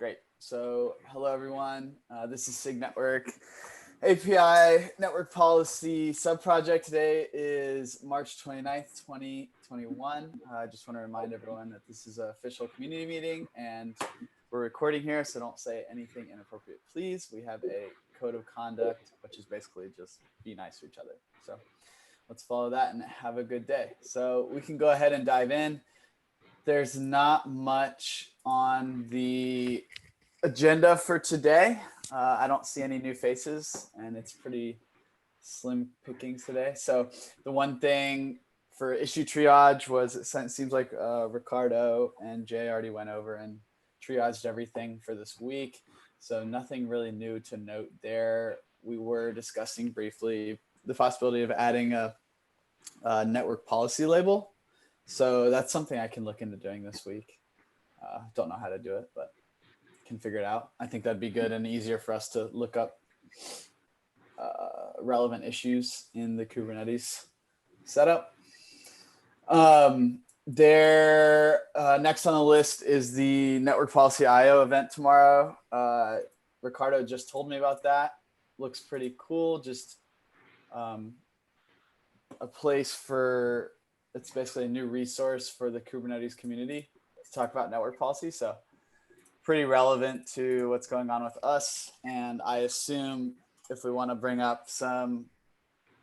Great. So hello, everyone. This is SIG Network API Network Policy Subproject. Today is March 29th, 2021. I just want to remind everyone that this is an official community meeting and we're recording here, so don't say anything inappropriate, please. We have a code of conduct, which is basically just be nice to each other. So let's follow that and have a good day. So we can go ahead and dive in. There's not much on the agenda for today. I don't see any new faces and it's pretty slim pickings today. So the one thing for issue triage was it seems like Ricardo and Jay already went over and triaged everything for this week. So nothing really new to note there. We were discussing briefly the possibility of adding a network policy label. So that's something I can look into doing this week. Don't know how to do it, but can figure it out. I think that'd be good and easier for us to look up relevant issues in the Kubernetes setup. Next on the list is the Network Policy IO event tomorrow. Ricardo just told me about that. Looks pretty cool. Just a place for, it's basically a new resource for the Kubernetes community to talk about network policy. So pretty relevant to what's going on with us. And I assume if we want to bring up some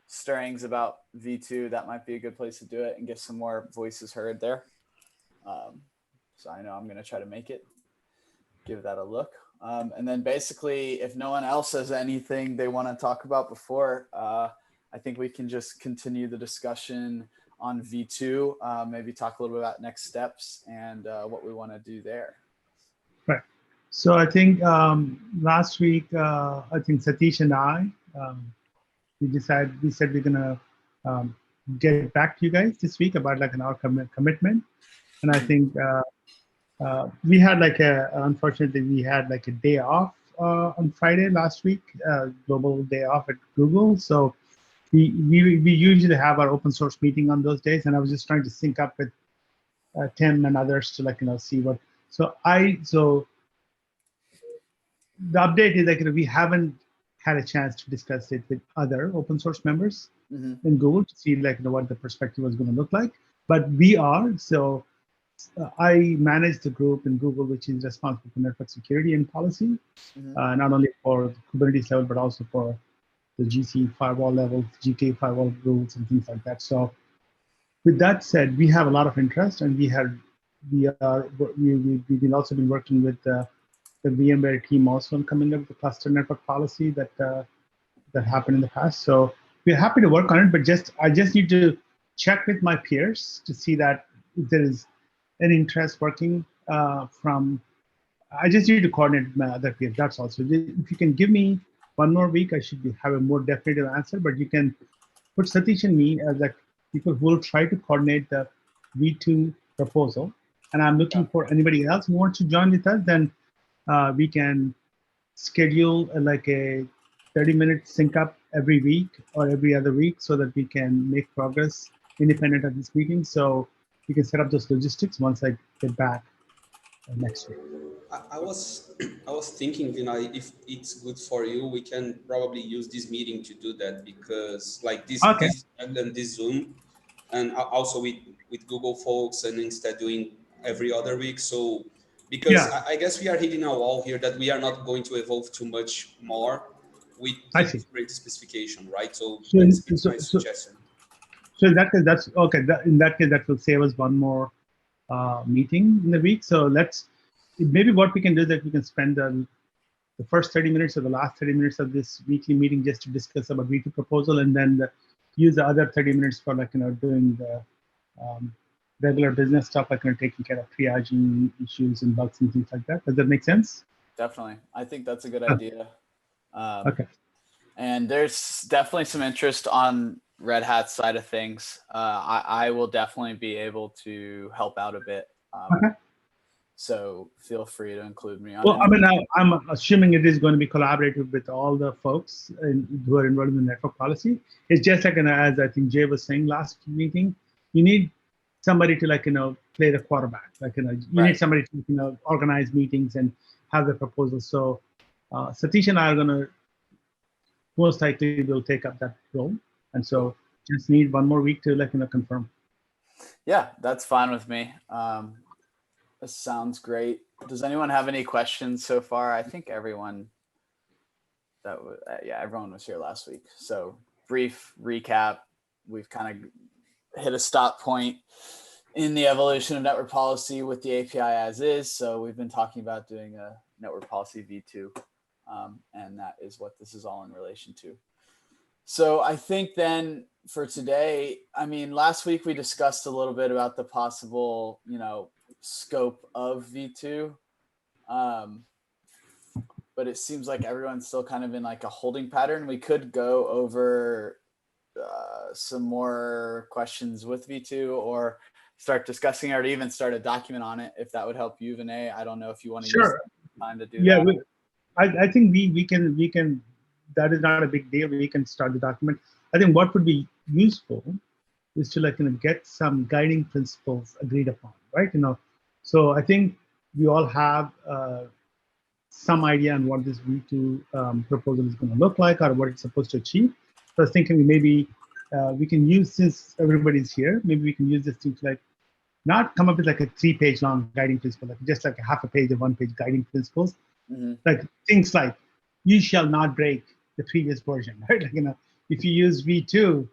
stirrings about V2, that might be a good place to do it and get some more voices heard there. So I know I'm going to try to make it, give that a look. And then basically, if no one else has anything they want to talk about before, I think we can just continue the discussion on V2, maybe talk a little bit about next steps and what we want to do there. Right. So I think last week, I think Satish and I, we said we're gonna get back to you guys this week about like our commitment. And I think we had unfortunately we had like a day off on Friday last week, global day off at Google. So we usually have our open source meeting on those days, and I was just trying to sync up with Tim and others to see what. So the update is we haven't had a chance to discuss it with other open source members in Google to see what the perspective was going to look like. But we are, so I manage the group in Google, which is responsible for network security and policy, not only for the Kubernetes level, but also for the GC firewall level, GK firewall rules and things like that. So with that said, we have a lot of interest, and we've also been working with the VMware team also on coming up with the cluster network policy that happened in the past. So we're happy to work on it, but I just need to check with my peers to see that if there is any interest working from. I just need to coordinate with my other peers. That's also. If you can give me one more week, I should have a more definitive answer. But you can put Satish and me as people who will try to coordinate the V2 proposal. And I'm looking for anybody else who wants to join with us. Then we can schedule a 30-minute sync up every week or every other week so that we can make progress independent of this meeting. So we can set up those logistics once I get back next week. I was thinking, if it's good for you, we can probably use this meeting to do that, because this Zoom, and also with Google folks, and instead doing every other week. So because I guess we are hitting a wall here that we are not going to evolve too much more with the great specification, right? So that's my suggestion. So in that case, that's okay. In that case, that will save us one more meeting in the week. So maybe what we can do is that we can spend the first 30 minutes or the last 30 minutes of this weekly meeting just to discuss about V2 proposal, and then use the other 30 minutes for doing the regular business stuff, taking care of triaging issues and bugs and things like that. Does that make sense? Definitely. I think that's a good idea. Okay. And there's definitely some interest on Red Hat's side of things. I will definitely be able to help out a bit. Okay. So feel free to include me on Well, I'm assuming it is going to be collaborative with all the folks who are involved in the network policy. It's just as I think Jay was saying last meeting, you need somebody to play the quarterback. You need somebody to organize meetings and have the proposal. So Satish and I are going to most likely will take up that role. And so just need one more week to confirm. Yeah, that's fine with me. This sounds great. Does anyone have any questions so far? I think everyone everyone was here last week. So brief recap. We've kind of hit a stop point in the evolution of network policy with the API as is. So we've been talking about doing a network policy v2, and that is what this is all in relation to. So I think then for today, I mean, last week we discussed a little bit about the possible, scope of v2. But it seems like everyone's still kind of in like a holding pattern. We could go over some more questions with v2 or start discussing it, or even start a document on it if that would help you, Vinay. I don't know if you want to use time to do that. I think we can. That is not a big deal. We can start the document. I think what would be useful is to get some guiding principles agreed upon, right? So I think we all have some idea on what this v2 proposal is going to look like or what it's supposed to achieve. So I was thinking maybe we can use, since everybody's here, maybe we can use this to not come up with like a 3-page long guiding principle, just like a half a page or 1-page guiding principles. Mm-hmm. Like things like, you shall not break the previous version, right? If you use v2,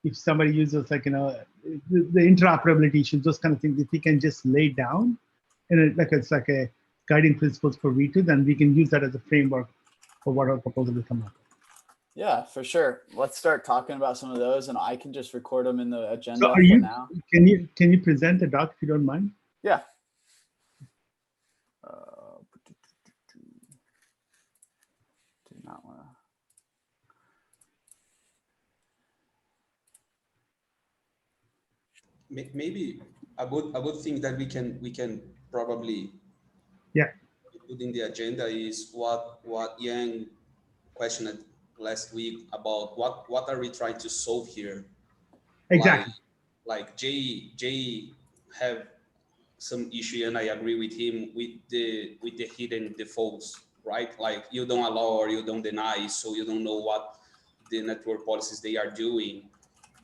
if somebody uses the interoperability issues, those kind of things, if we can just lay down and it's like a guiding principles for v2, then we can use that as a framework for what our proposal will come up with. Yeah, for sure. Let's start talking about some of those, and I can just record them in the agenda so for now. Can you present the doc if you don't mind? Yeah. Did not want to. Maybe a good thing that we can probably put in the agenda is what Yang questioned last week about what are we trying to solve here. Exactly. Like Jay have some issue, and I agree with him with the hidden defaults, right? Like you don't allow or you don't deny, so you don't know what the network policies they are doing.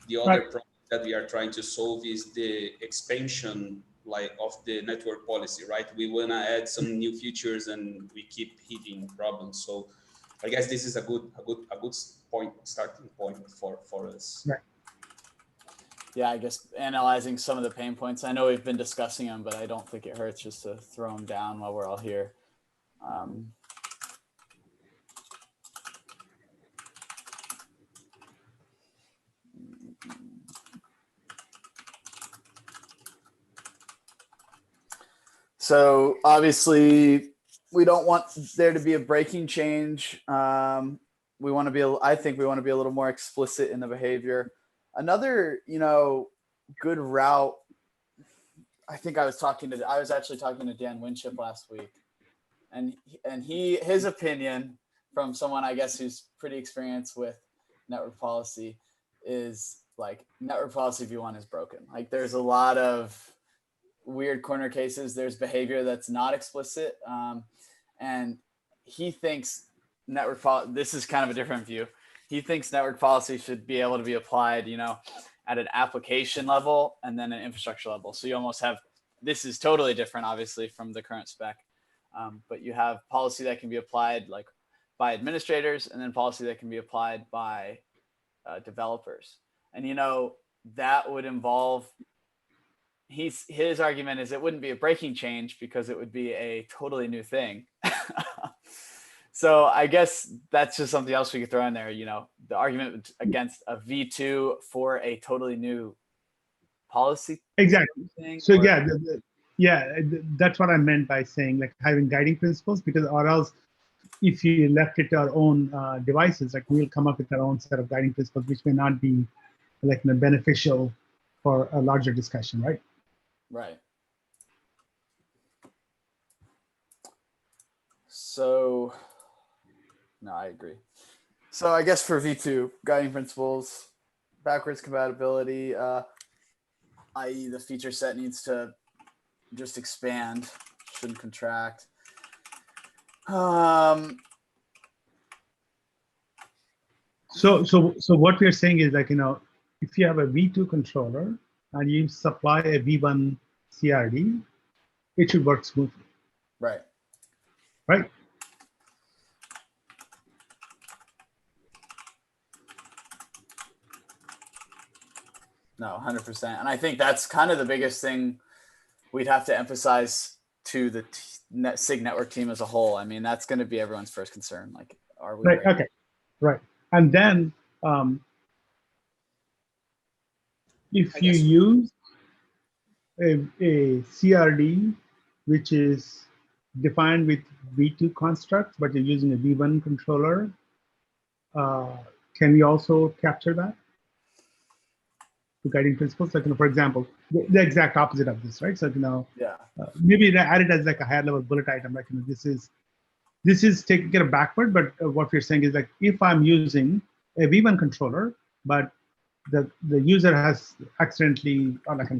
The other problem that we are trying to solve is the expansion of the network policy, right? We want to add some new features and we keep hitting problems. So I guess this is a good starting point for us. Right. Yeah, I guess analyzing some of the pain points. I know we've been discussing them, but I don't think it hurts just to throw them down while we're all here. So obviously, we don't want there to be a breaking change. We want to be. I think we want to be a little more explicit in the behavior. Another, good route. I think I was actually talking to Dan Winship last week, and his opinion from someone I guess who's pretty experienced with network policy is like network policy v1 is broken. Like there's a lot of weird corner cases. There's behavior that's not explicit, and he thinks network policy. This is kind of a different view. He thinks network policy should be able to be applied, at an application level and then an infrastructure level. So you almost have, this is totally different, obviously, from the current spec, but you have policy that can be applied like by administrators and then policy that can be applied by developers. And, that would involve, his argument is it wouldn't be a breaking change because it would be a totally new thing. So I guess that's just something else we could throw in there. The argument against a V2 for a totally new policy. Exactly. So that's what I meant by saying like having guiding principles, because or else if you left it to our own devices, like we'll come up with our own set of guiding principles, which may not be beneficial for a larger discussion, right? Right. So, no, I agree. So I guess for V2, guiding principles, backwards compatibility, i.e. the feature set needs to just expand, shouldn't contract. So what we're saying is like, if you have a V2 controller and you supply a V1 CRD, it should work smoothly, Right. right? No, 100%. And I think that's kind of the biggest thing we'd have to emphasize to the SIG network team as a whole. I mean, that's going to be everyone's first concern. Like, are we Right. ready? Okay. Right. And then if you use a CRD, which is defined with V2 constructs, but you're using a V1 controller, can we also capture that? The guiding principles, like, for example, the exact opposite of this, right? So, Yeah. maybe add it as like a higher level bullet item, like, this is taking it backward, but what we're saying is like, if I'm using a V1 controller, but the user has accidentally, or like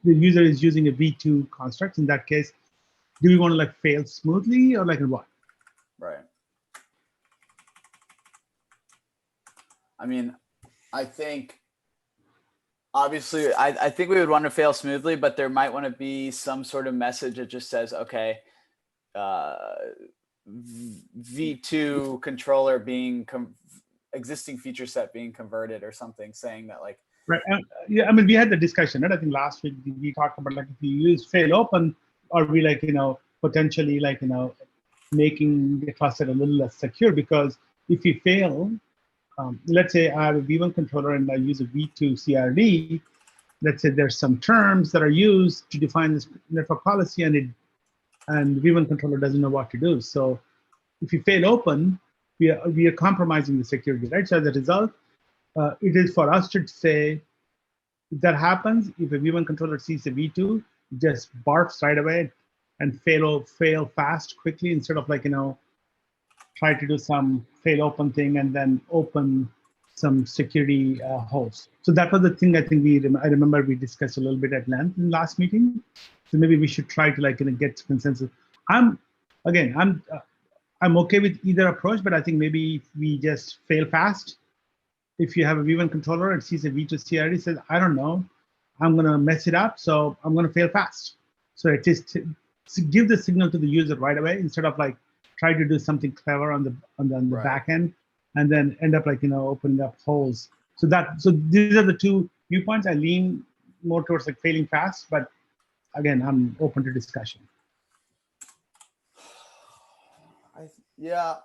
the user is using a V2 construct, in that case, do we want to like fail smoothly or like what? Right. I mean, I think obviously I think we would want to fail smoothly, but there might want to be some sort of message that just says, okay, V2 controller being existing feature set being converted or something, saying that like, right. Yeah, I mean, we had the discussion, right? I think last week we talked about like, if you use fail open, are we like, potentially like, making the cluster a little less secure? Because if you fail, let's say I have a V1 controller and I use a V2 CRD, let's say there's some terms that are used to define this network policy, and V1 controller doesn't know what to do. So if you fail open, we are compromising the security, right? So as a result, it is for us to say, if that happens, if a V1 controller sees a V2, just barfs right away and fail fast quickly, instead of like, try to do some fail open thing and then open some security holes. So that was the thing I think I remember we discussed a little bit at length in last meeting. So maybe we should try to like get consensus. I'm okay with either approach, but I think maybe if we just fail fast. If you have a V1 controller and sees a V2 CRD, says, I don't know, I'm gonna mess it up, so I'm gonna fail fast. So it just to give the signal to the user right away, instead of like try to do something clever on the right. back end, and then end up like opening up holes. So these are the two viewpoints. I lean more towards like failing fast, but again, I'm open to discussion. Yeah,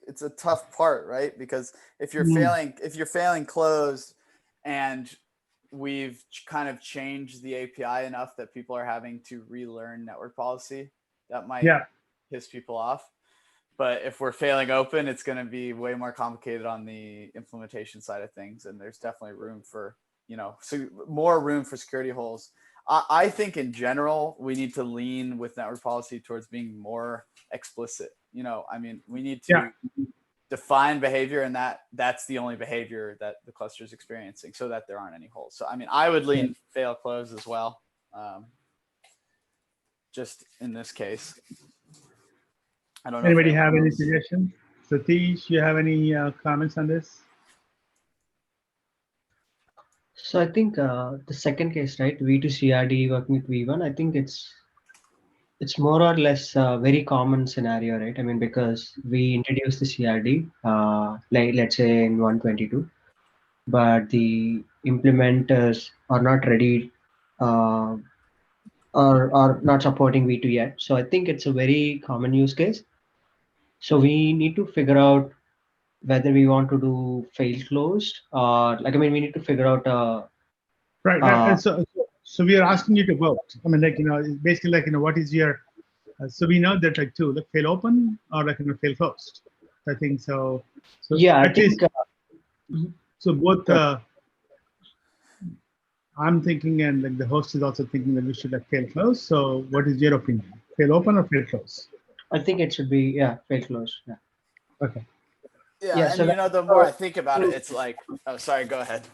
it's a tough part, right? Because if you're failing closed, and we've kind of changed the API enough that people are having to relearn network policy, that might piss people off. But if we're failing open, it's going to be way more complicated on the implementation side of things, and there's definitely room for more room for security holes. I think in general, we need to lean with network policy towards being more explicit. I mean, we need to define behavior, and that's the only behavior that the cluster is experiencing, so that there aren't any holes. So, I mean, I would lean fail close as well, just in this case. I don't know. Anybody have any suggestions? Satish, you have any comments on this? So I think the second case, right, V2 CRD working with V1, I think it's more or less a very common scenario, right? I mean, because we introduced the CRD, like let's say in 122, but the implementers are not ready or not supporting V2 yet. So I think it's a very common use case. So we need to figure out whether we want to do fail closed or like, I mean, we need to figure out right. So we are asking you to vote. I mean, like, basically like, what is your, so we know that like like fail open or like, fail closed. I think so. Yeah, I think. So both, I'm thinking, and like the host is also thinking that we should like fail close. So what is your opinion? Fail open or fail close? I think it should be, fail close. Yeah. Okay. Yeah, and so the more I think about it, it's like, oh, sorry, go ahead.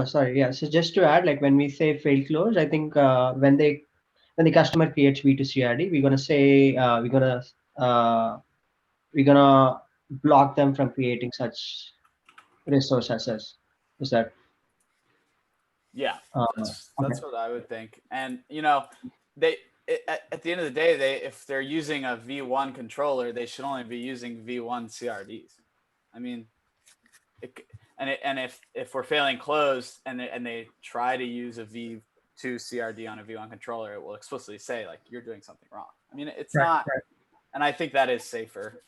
Sorry, yeah. So just to add, like when we say fail close, I think when the customer creates V2CRD, we're gonna say we're gonna block them from creating such resource assets. Is that Yeah, okay? that's what I would think. And you know, they at the end of the day, they if they're using a V1 controller, they should only be using V1 CRDs. I mean, and if we're failing closed and they try to use a V2 CRD on a V1 controller, it will explicitly say like you're doing something wrong. I mean, it's Right, not, right. and I think that is safer.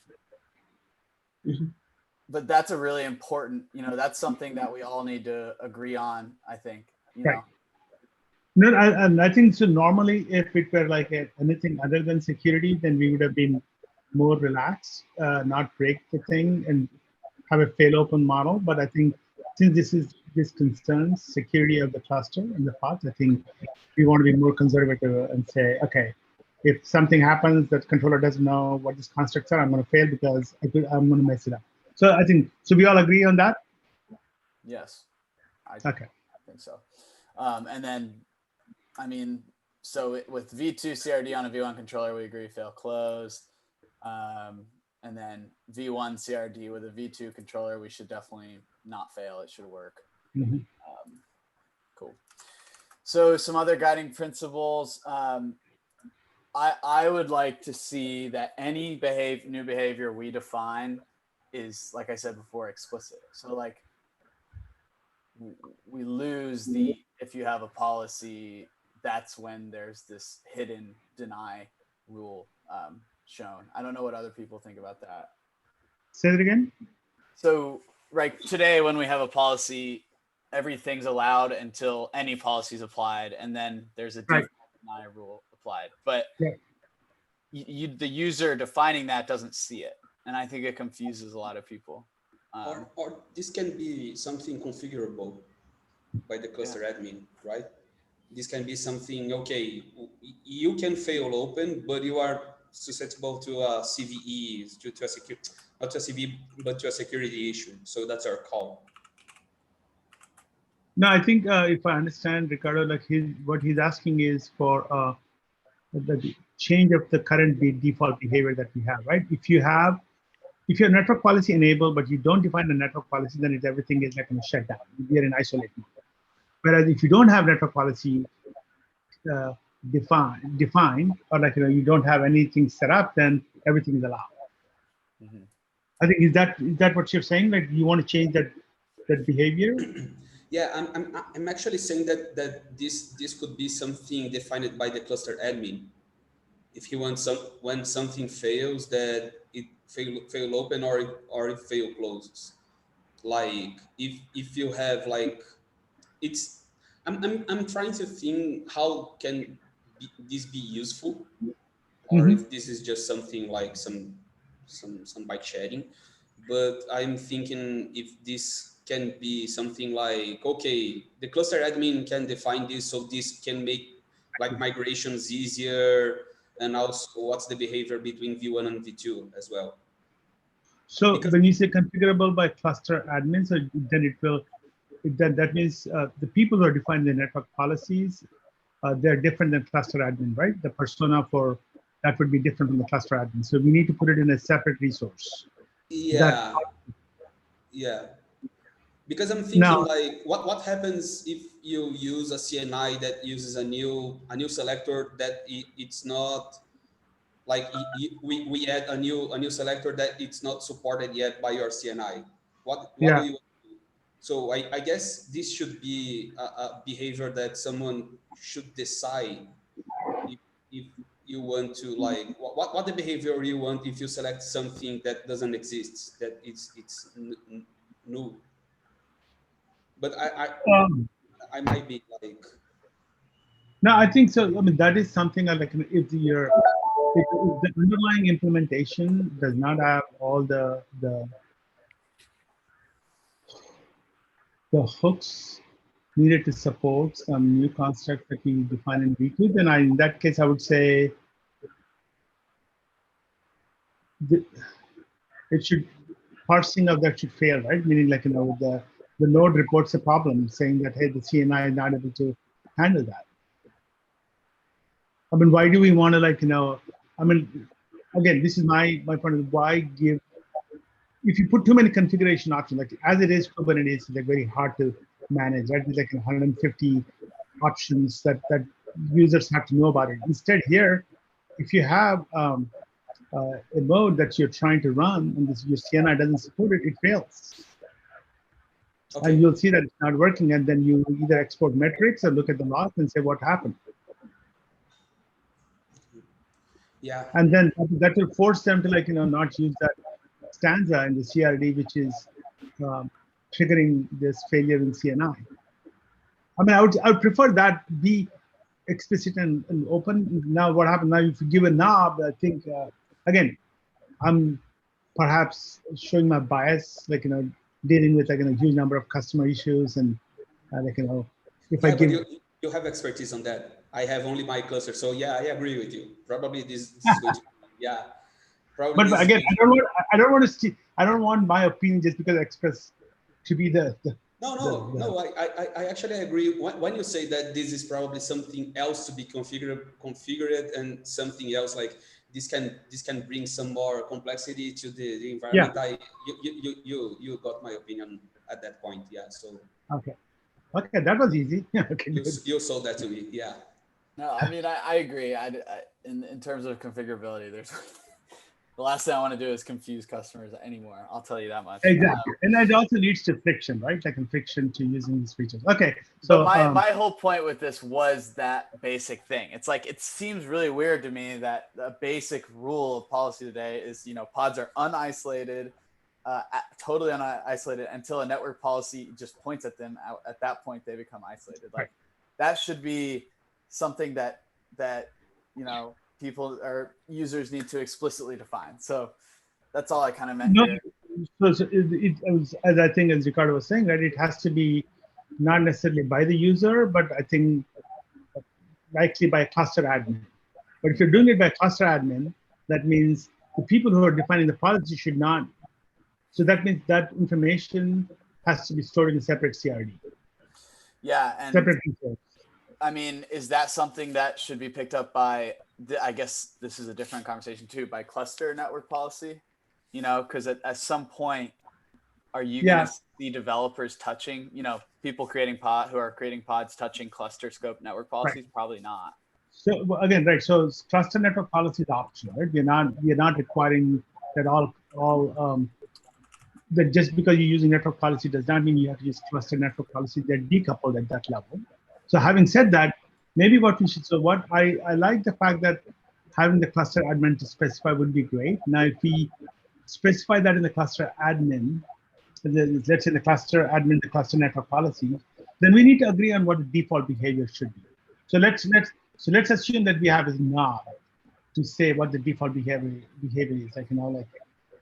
Mhm. But that's a really important, that's something that we all need to agree on. I think, Right. No, and I think so. Normally, if it were like anything other than security, then we would have been more relaxed, not break the thing and have a fail open model. But I think since this concerns security of the cluster and the pods, I think we want to be more conservative and say, okay, if something happens that controller doesn't know what these constructs are, I'm going to fail because I'm going to mess it up. So I think so. We all agree on that. Yes, I Okay. think so. And then, I mean, so with V2 CRD on a V1 controller, we agree fail closed. And then V1 CRD with a V2 controller, we should definitely not fail. It should work. Mhm. Cool. So some other guiding principles. I would like to see that any new behavior we define is, like I said before, explicit. So like we lose the, if you have a policy, that's when there's this hidden deny rule shown. I don't know what other people think about that. Say that again. So right today, when we have a policy, everything's allowed until any policy is applied, and then there's a Right. default deny rule applied. But Yeah. the user defining that doesn't see it, and I think it confuses a lot of people. Or this can be something configurable by the cluster admin, right? This can be something, okay, you can fail open, but you are susceptible to a CVE, to a security, not to a CVE, but to a security issue. So that's our call. No, I think if I understand Ricardo, like what he's asking is for the change of the current default behavior that we have, right? If your network policy enabled, but you don't define the network policy, then everything is like going to shut down. We are in isolate mode. Whereas if you don't have network policy defined, or like you don't have anything set up, then everything is allowed. Mm-hmm. I think is that what you're saying? Like you want to change that behavior? Yeah, I'm actually saying that this could be something defined by the cluster admin. If he wants when something fails, that it fail open or it fail closes. Like if you have like it's I'm trying to think how can this be useful, or Mm-hmm. if this is just something like some bike sharing. But I'm thinking if this can be something like, okay, the cluster admin can define this, so this can make like migrations easier, and also what's the behavior between V1 and V2 as well. So Because when you say configurable by cluster admin, so then that means the people who are defining the network policies, they're different than cluster admin, right? The persona for that would be different from the cluster admin. So we need to put it in a separate resource. yeah, yeah. Because I'm thinking Now, like, what happens if you use a CNI that uses a new selector that it's not like we add a new selector that it's not supported yet by your CNI. What do yeah. you do? So I guess this should be a behavior that someone should decide if you want to like what the behavior you want if you select something that doesn't exist, that it's new. But Um, I might be like, no, I think so. I mean, that is something like if the underlying implementation does not have all the hooks needed to support some new construct that we define in V2, then in that case, I would say it should parsing of that should fail, right? Meaning like, the the node reports a problem saying that, hey, the CNI is not able to handle that. I mean, why do we want to I mean, again, this is my point of why give, if you put too many configuration options, like as it is, Kubernetes is like very hard to manage, right? There's like 150 options that users have to know about it. Instead here, if you have a mode that you're trying to run and your CNI doesn't support it, it fails. Okay. And you'll see that it's not working, and then you either export metrics or look at the logs and say what happened. Yeah. And then that will force them to not use that stanza in the CRD, which is triggering this failure in CNI. I mean, I would prefer that be explicit and open. Now, what happens now? If you give a knob, I think again, I'm perhaps showing my bias, dealing with a huge number of customer issues, and if I give. You have expertise on that. I have only my cluster, so yeah, I agree with you. Probably this is going to, yeah. Probably. But again, I don't want my opinion just because I express to be the. No. I actually agree. When you say that this is probably something else to be configured, and something else like this can bring some more complexity to the environment. Yeah. You got my opinion at that point. Yeah. So. Okay, that was easy. Okay, you sold that to me. Yeah. No, I mean, I agree. In terms of configurability, there's the last thing I want to do is confuse customers anymore. I'll tell you that much. Exactly, and it also leads to friction, right? Like friction to using these features. Okay, so my whole point with this was that basic thing. It's like it seems really weird to me that the basic rule of policy today is pods are unisolated. Totally unisolated until a network policy just points at them. At that point, they become isolated. Like that should be something that people or users need to explicitly define. So that's all I kind of meant here. So it was, as I think, as Ricardo was saying, right? It has to be not necessarily by the user, but I think likely by a cluster admin. But if you're doing it by a cluster admin, that means the people who are defining the policy should not. So that means that information has to be stored in a separate CRD. Yeah, and separate resource. I mean, is that something that should be picked up by? I guess this is a different conversation too. By cluster network policy, because at some point, are you going to see developers touching? People who are creating pods touching cluster scope network policies? Right. Probably not. So again, right. So cluster network policy is optional, right? We're not requiring that all. That just because you're using network policy does not mean you have to use cluster network policy. They're decoupled at that level. So having said that, maybe what we should, so what I like the fact that having the cluster admin to specify would be great. Now, if we specify that in the cluster admin, let's say the cluster admin, the cluster network policy, then we need to agree on what the default behavior should be. So let's assume that we have a knob to say what the default behavior is, like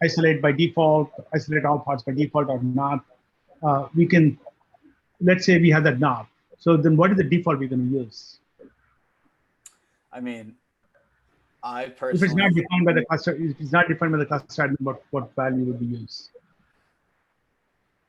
isolate by default, isolate all parts by default or not. We can, let's say we have that knob. So then what is the default we're going to use? I mean, I personally. If it's not defined by the cluster, admin, what value would be used?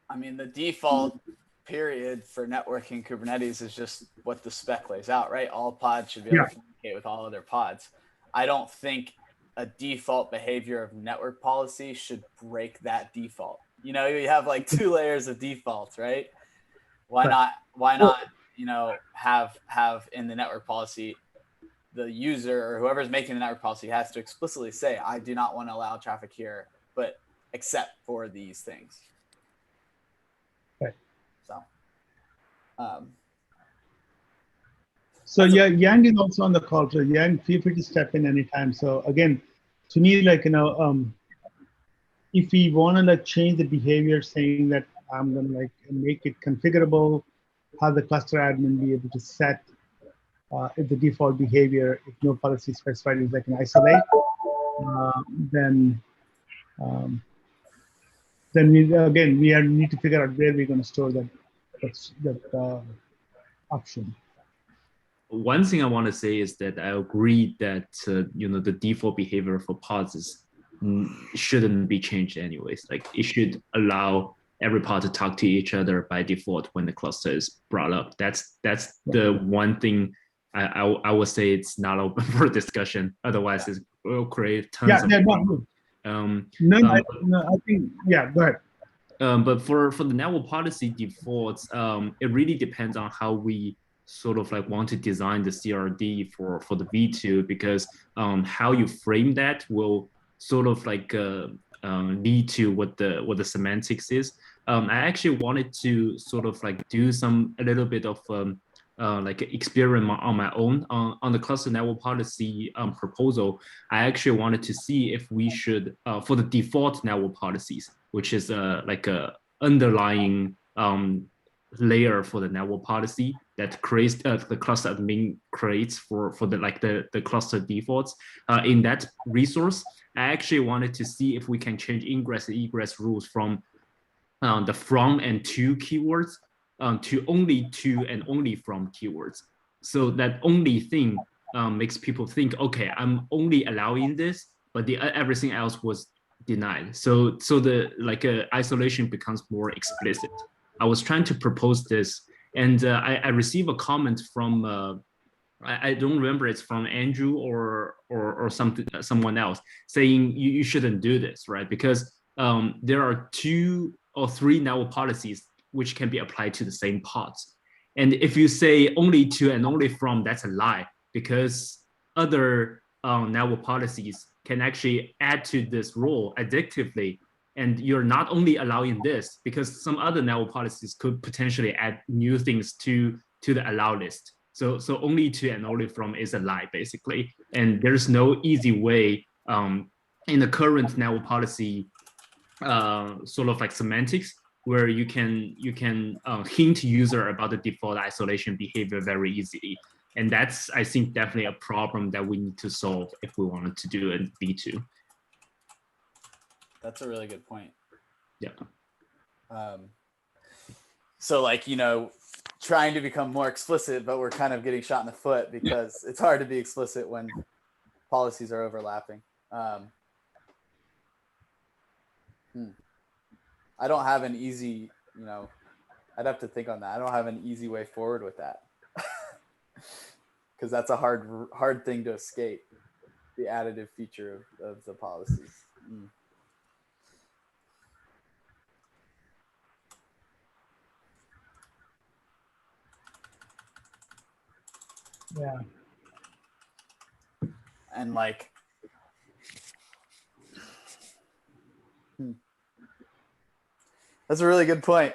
I mean, the default period for networking Kubernetes is just what the spec lays out, right? All pods should be able to communicate with all other pods. I don't think a default behavior of network policy should break that default. You have like 2 layers of defaults, right? Why not, have in the network policy, the user or whoever's making the network policy has to explicitly say, I do not want to allow traffic here, but except for these things. Right. So, Yang is also on the call. So Yang, feel free to step in anytime. So again, to me, if we want to change the behavior, saying that I'm going to make it configurable, have the cluster admin be able to set if the default behavior, if no policy specified, is an isolate, then we need to figure out where we're going to store that option. One thing I want to say is that I agree that the default behavior for pods shouldn't be changed anyways. Like it should allow every pod to talk to each other by default when the cluster is brought up. That's the one thing I would say it's not open for discussion. Otherwise, it will create tons of. No, I think go ahead. But for the network policy defaults, it really depends on how we sort of like want to design the CRD for the V2, because how you frame that will sort of like lead to what the semantics is. I actually wanted to sort of like do a little bit of like experiment on my own on the cluster network policy proposal. I actually wanted to see if we should for the default network policies, which is like a underlying layer for the network policy that creates the cluster admin creates for the cluster defaults. In that resource, I actually wanted to see if we can change ingress and egress rules from the from and to keywords to only to and only from keywords. So that only thing makes people think, okay, I'm only allowing this, but everything else was denied. So the isolation becomes more explicit. I was trying to propose this, and I received a comment from I don't remember, it's from Andrew or someone else saying you shouldn't do this, right? Because there are 2 or 3 network policies which can be applied to the same pods. And if you say only to and only from, that's a lie, because other network policies can actually add to this rule additively. And you're not only allowing this, because some other network policies could potentially add new things to the allow list. So only to and only from is a lie, basically. And there's no easy way in the current network policy sort of like semantics, where you can hint user about the default isolation behavior very easily. And that's, I think, definitely a problem that we need to solve if we wanted to do it in V2. That's a really good point. Yeah. So like, trying to become more explicit, but we're kind of getting shot in the foot because it's hard to be explicit when policies are overlapping. I don't have an easy, I'd have to think on that. I don't have an easy way forward with that because that's a hard thing to escape, the additive feature of the policies. Yeah. And like, that's a really good point.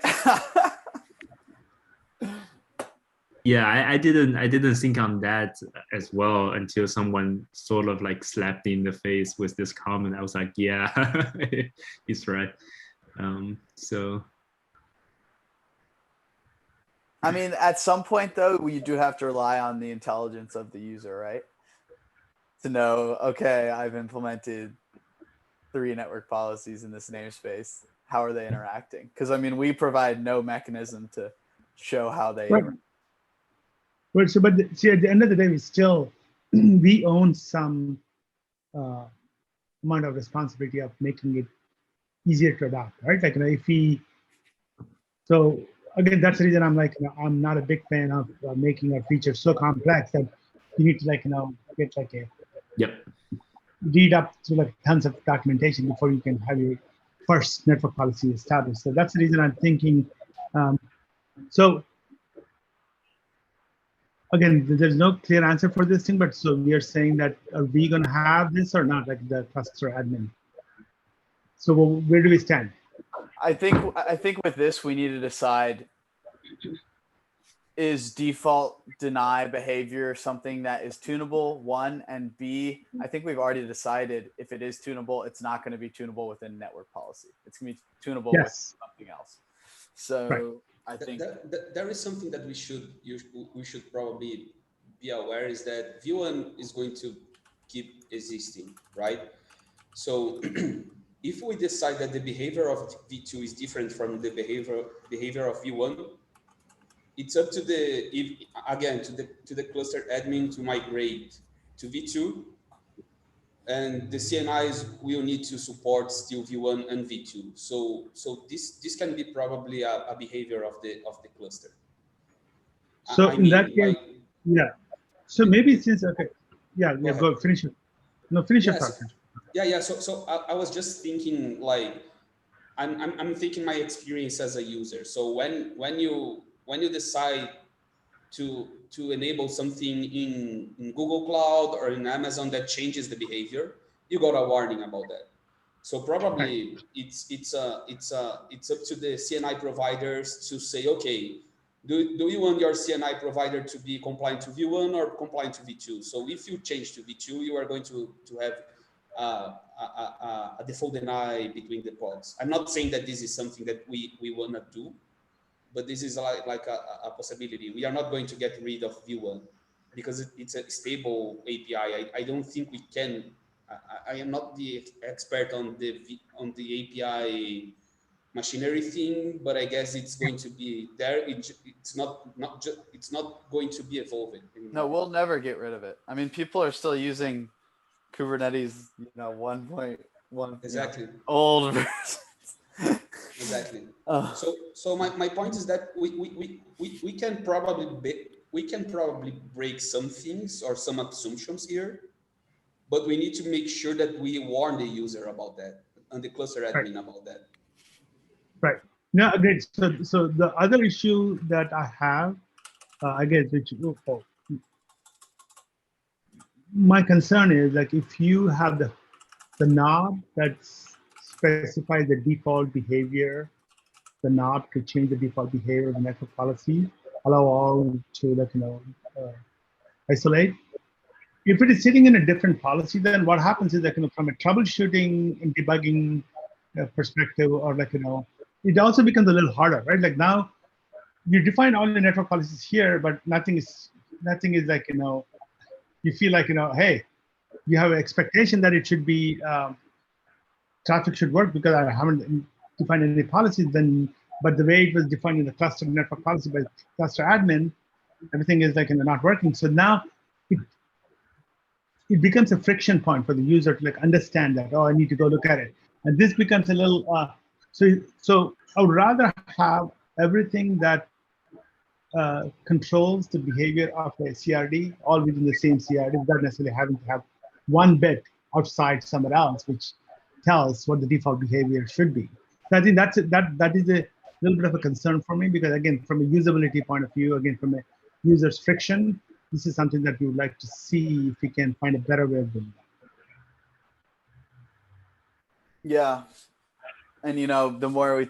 Yeah, I didn't think on that as well until someone sort of like slapped me in the face with this comment. I was like, yeah, he's right. So. I mean, at some point though, you do have to rely on the intelligence of the user, right? To know, okay, I've implemented 3 network policies in this namespace. How are they interacting? Because I mean, we provide no mechanism to show how they interact. But see, at the end of the day, we own some amount of responsibility of making it easier to adopt, right? Like, so again, that's the reason I'm like, I'm not a big fan of making a feature so complex that you need to get like a read up to like tons of documentation before you can have your first network policy established. So that's the reason I'm thinking. So again, there's no clear answer for this thing, but so we are saying that are we going to have this or not, like the cluster admin? So where do we stand? I think with this, we need to decide, is default deny behavior something that is tunable, 1, and B, I think we've already decided if it is tunable, it's not going to be tunable within network policy. It's going to be tunable with something else. So right. I think there is something that we should probably be aware, is that V1 is going to keep existing, right? So if we decide that the behavior of V2 is different from the behavior of V1, it's up to the cluster admin to migrate to V2 and the CNIs will need to support still V1 and V2. So this can be probably a behavior of the cluster. So I in that mean, case, like, yeah. So maybe since okay, yeah, go yeah, ahead. go finish it. No, finish your Yeah, thought. yeah. So I was just thinking, like, I'm thinking my experience as a user. So when you decide to enable something in Google Cloud or in Amazon that changes the behavior, you got a warning about that. So Right. probably it's up to the CNI providers to say, okay, do you want your CNI provider to be compliant to V1 or compliant to V2? So if you change to V2, you are going to have a default deny between the pods. I'm not saying that this is something that we want to do, but this is like a possibility. We are not going to get rid of V1 because it's a stable API. I don't think we can. I am not the expert on the API machinery thing, but I guess it's going to be there. It's not going to be evolved anymore. No, we'll never get rid of it. I mean, people are still using Kubernetes, 1.1, Exactly. old versions. Exactly. Oh. So my point is that we can probably break some things or some assumptions here, but we need to make sure that we warn the user about that and the cluster Right. admin about that. Right. No, great. So the other issue that I have, I guess, which my concern is like if you have the knob that specifies the default behavior, the knob to change the default behavior of the network policy, allow all to isolate. If it is sitting in a different policy, then what happens is that from a troubleshooting and debugging perspective, or it also becomes a little harder, right? Like now, you define all your network policies here, but nothing is you feel like hey, you have an expectation that it should be traffic should work because I haven't defined any policies. Then, but the way it was defined in the cluster network policy by cluster admin, everything is not working. So now it becomes a friction point for the user to understand that, oh, I need to go look at it, and this becomes a little so I would rather have everything that controls the behavior of a CRD all within the same CRD without necessarily having to have one bit outside somewhere else which tells what the default behavior should be. So I think that is a little bit of a concern for me, because again, from a usability point of view, again, from a user's friction, this is something that we would like to see if we can find a better way of doing that. Yeah. And the more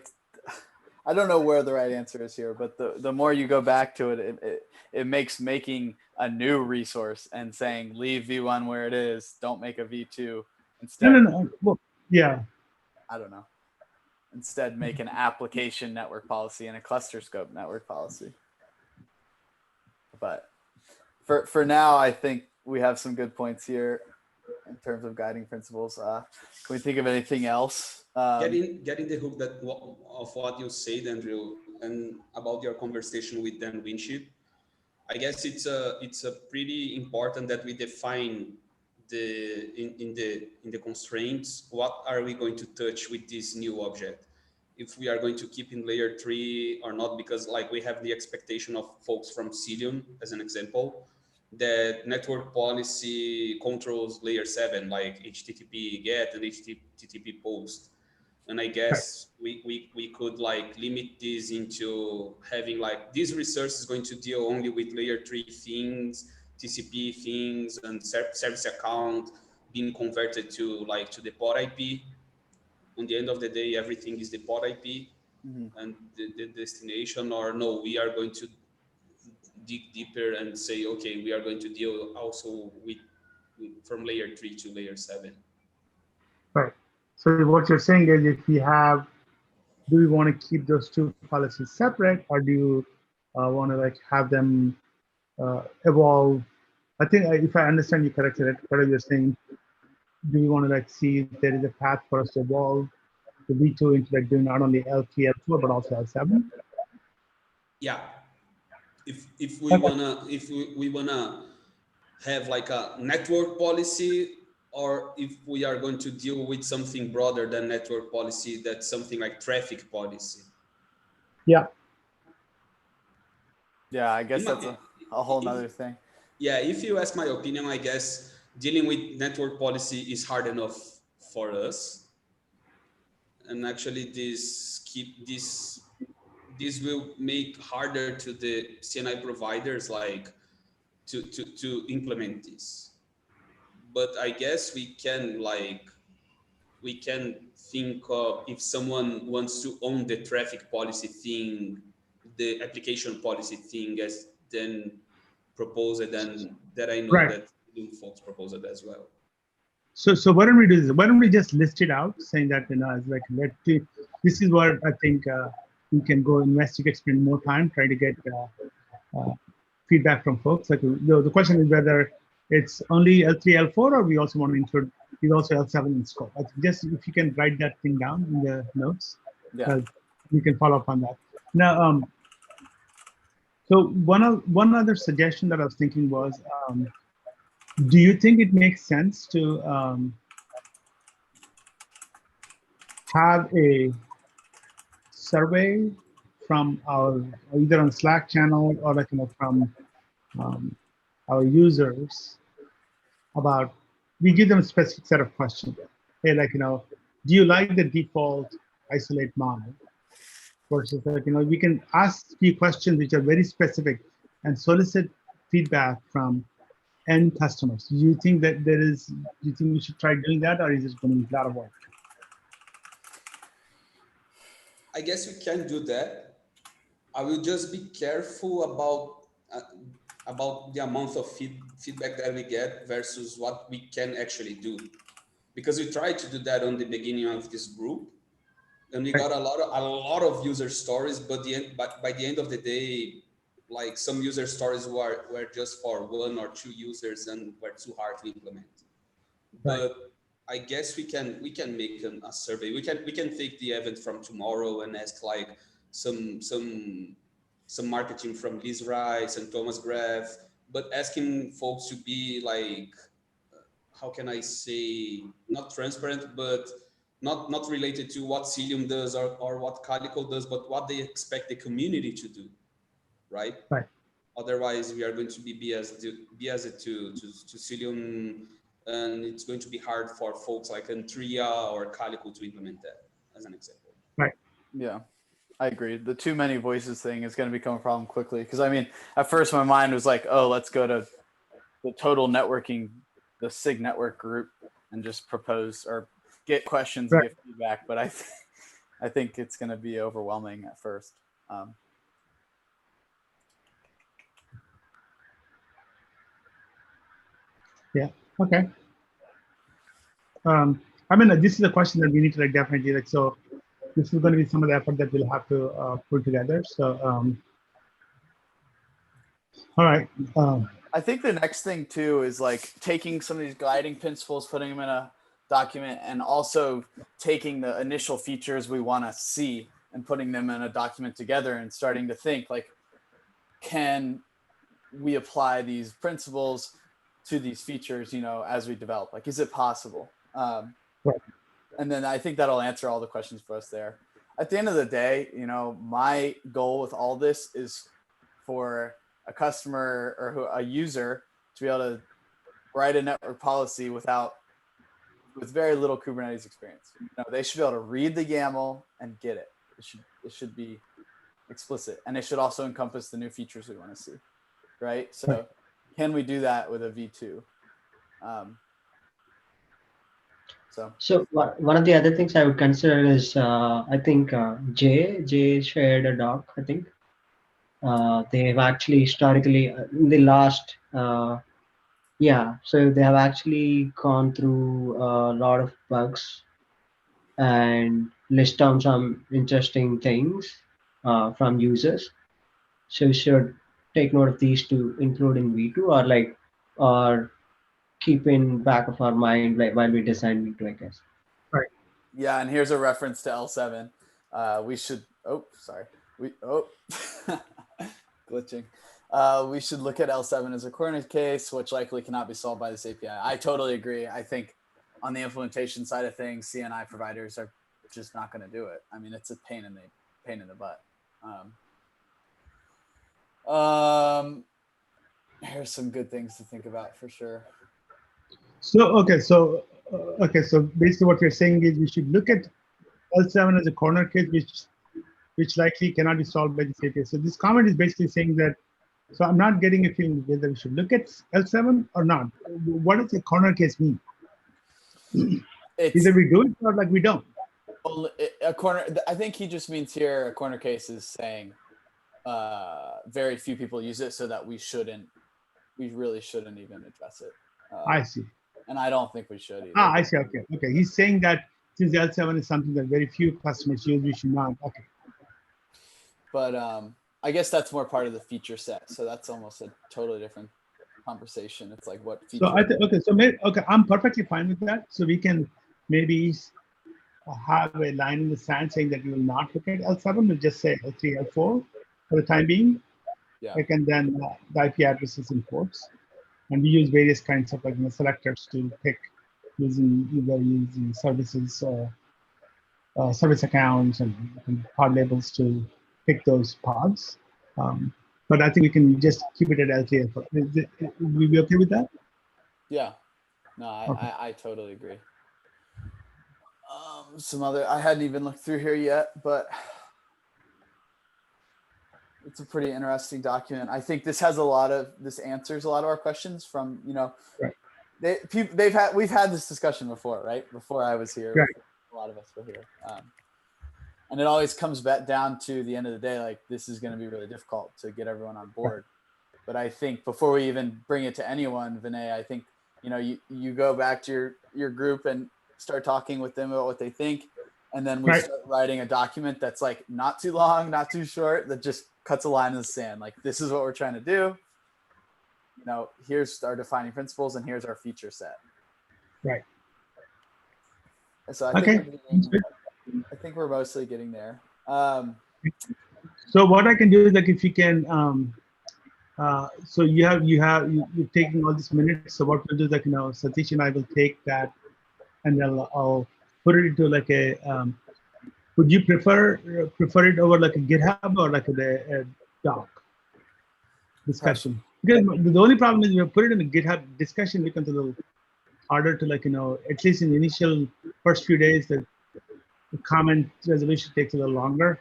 I don't know where the right answer is here, but the more you go back to it, it makes making a new resource and saying leave V1 where it is, don't make a V2 instead. No. Well, yeah. I don't know. Instead, make an application network policy and a cluster scope network policy. But for now, I think we have some good points here in terms of guiding principles. Can we think of anything else? Getting the hook of what you said, Andrew, and about your conversation with Dan Winship, I guess it's a pretty important that we define in the constraints, what are we going to touch with this new object, if we are going to keep in layer 3 or not, because we have the expectation of folks from Cilium, as an example, that network policy controls layer 7, like HTTP GET and HTTP POST. And I guess we could limit this into having this resource is going to deal only with layer 3 things, TCP things, and service account being converted to the pod IP. On the end of the day, everything is the pod IP and the destination, or no, we are going to dig deeper and say, okay, we are going to deal also with from layer 3 to layer 7. Right. So what you're saying is, if we have, do we want to keep those two policies separate, or do you want to have them evolve? I think if I understand you correctly, what you're saying, do we want to see if there is a path for us to evolve the V2 into doing not only L3, L4, but also L7? Yeah. If we wanna have a network policy or if we are going to deal with something broader than network policy, that's something like traffic policy. Yeah. Yeah, I guess In my- that's a whole nother thing. Yeah, if you ask my opinion, I guess dealing with network policy is hard enough for us. And actually this will make harder to the CNI providers like to implement this. But I guess we can think of, if someone wants to own the traffic policy thing, the application policy thing, as then propose it, and that I know Right. that folks propose it as well. So why don't we do this? Why don't we just list it out, saying that, as like, this is what I think we can go investigate, spend more time, try to get feedback from folks. Like the question is whether it's only L3, L4, or we also want to include also L7 in scope. I think just if you can write that thing down in the notes, Yeah. we can follow up on that. Now, so one other suggestion that I was thinking was, do you think it makes sense to have a survey from our, either on Slack channel or like, from our users about, we give them a specific set of questions. Hey, like, do you like the default isolate model? Versus like, we can ask few questions which are very specific and solicit feedback from end customers. Do you think that do you think we should try doing that, or is it going to be a lot of work? I guess we can do that. I will just be careful about the amount of feedback that we get versus what we can actually do, because we tried to do that on the beginning of this group, and we got a lot of user stories, but by the end of the day, like some user stories were just for 1 or 2 users and were too hard to implement. Right. But I guess we can make a survey. We can take the event from tomorrow and ask like some marketing from Liz Rice and Thomas Graff, but asking folks to be like, how can I say, not transparent, but not related to what Cilium does or what Calico does, but what they expect the community to do, right? Right. Otherwise, we are going to be biased to Cilium, and it's going to be hard for folks like Antria or Calico to implement that, as an example. Right. Yeah, I agree. The too many voices thing is going to become a problem quickly. Because I mean, at first my mind was like, oh, let's go to the total networking, the SIG network group, and just propose or get questions and get feedback. But I think it's going to be overwhelming at first. Yeah. Okay. I mean, this is a question that we need to like definitely like. So this is going to be some of the effort that we'll have to put together. So, all right. I think the next thing too is like taking some of these guiding principles, putting them in a document, and also taking the initial features we want to see and putting them in a document together and starting to think like, can we apply these principles to these features, as we develop? Like, is it possible? Right. And then I think that'll answer all the questions for us there. At the end of the day, my goal with all this is for a customer or a user to be able to write a network policy with very little Kubernetes experience. They should be able to read the YAML and get it. It should be explicit, and it should also encompass the new features we want to see, right? So can we do that with a V2? So one of the other things I would consider is I think Jay shared a doc. I think they've actually historically in the last so they have actually gone through a lot of bugs and list down some interesting things from users. So we should take note of these to include in V2 or keep in back of our mind while we design V2, I guess. Right. Yeah, and here's a reference to L7. We should. Oh, sorry. Glitching. We should look at L7 as a corner case, which likely cannot be solved by this API. I totally agree. I think on the implementation side of things, CNI providers are just not going to do it. I mean, it's a pain in the butt. Here's some good things to think about for sure. So so basically what you're saying is we should look at L7 as a corner case, which likely cannot be solved by this API. So this comment is basically saying that. So I'm not getting a feeling whether we should look at L7 or not. What does a corner case mean? Either we do it or like we don't. Well, a corner. I think he just means here a corner case is saying very few people use it, so that we really shouldn't even address it. I see. And I don't think we should either. I see. Okay. He's saying that since L7 is something that very few customers use, we should not. Okay. But I guess that's more part of the feature set. So that's almost a totally different conversation. It's like what feature. So I'm perfectly fine with that. So we can maybe have a line in the sand saying that we will not look at L7. We'll just say L3, L4 for the time being. Yeah. And then the IP addresses and ports. And we use various kinds of selectors to pick using services, service accounts and pod labels to pick those pods. But I think we can just keep it at L3. Will we be okay with that? Yeah. No, I totally agree. Some other, I hadn't even looked through here yet, but it's a pretty interesting document. I think this answers a lot of our questions from, right. We've had this discussion before, right? Before I was here, right. A lot of us were here. And it always comes back down to the end of the day, like this is going to be really difficult to get everyone on board. But I think before we even bring it to anyone, Vinay, I think, you go back to your group and start talking with them about what they think. And then we start writing a document that's like not too long, not too short, that just cuts a line in the sand. Like, this is what we're trying to do. Here's our defining principles and here's our feature set. Right. So I think we're mostly getting there. So what I can do is like if you can, so you're taking all these minutes. So what we'll do is like Satish and I will take that, and I'll put it into like a. Would you prefer it over like a GitHub or like a doc discussion? Because the only problem is if you put it in a GitHub discussion becomes a little harder to at least in the initial first few days the comment resolution takes a little longer.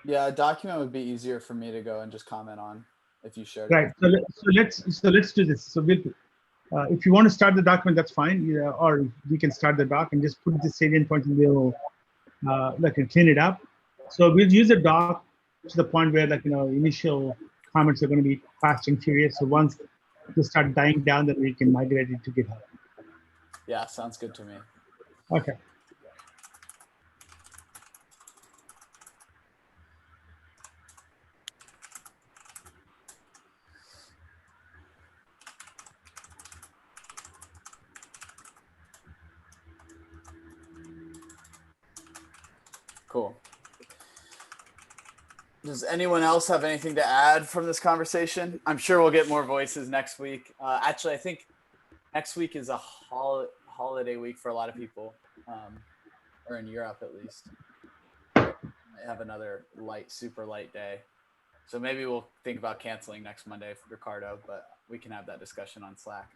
Yeah, a document would be easier for me to go and just comment on if you shared. Right. So let's do this. So we'll, if you want to start the document, that's fine. Or we can start the doc and just put the salient points and we'll clean it up. So we'll use the doc to the point where initial comments are going to be fast and furious. So once they start dying down, then we can migrate it to GitHub. Yeah, sounds good to me. Okay. Cool. Does anyone else have anything to add from this conversation? I'm sure we'll get more voices next week. Actually, I think next week is a holiday week for a lot of people, or in Europe at least. I have another super light day. So maybe we'll think about canceling next Monday for Ricardo, but we can have that discussion on Slack.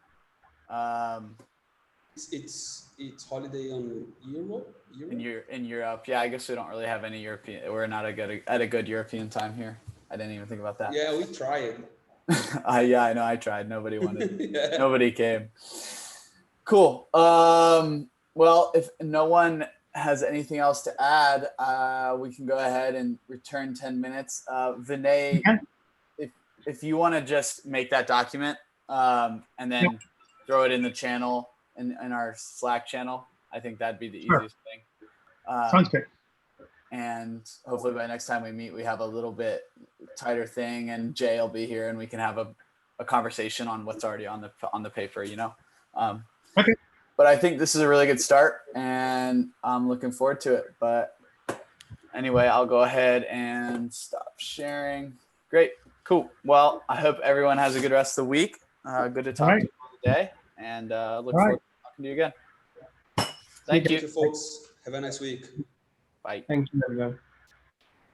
It's holiday on Europe. In Europe, yeah. I guess we don't really have any European. We're not at a good European time here. I didn't even think about that. Yeah, we tried. Yeah, I know. I tried. Nobody wanted. Yeah. Nobody came. Cool. Well, if no one has anything else to add, we can go ahead and return 10 minutes. Vinay, if you want to just make that document and then throw it in the channel in our Slack channel, I think that'd be the easiest thing. Sounds good. And hopefully by next time we meet, we have a little bit tighter thing, and Jay will be here, and we can have a conversation on what's already on the paper. Okay. But I think this is a really good start, and I'm looking forward to it. But anyway, I'll go ahead and stop sharing. Great. Cool. Well, I hope everyone has a good rest of the week. Good to talk to you all today, and look forward to talking to you again. Thank Thank you. you, folks. Have a nice week. Bye. Thank you, everyone.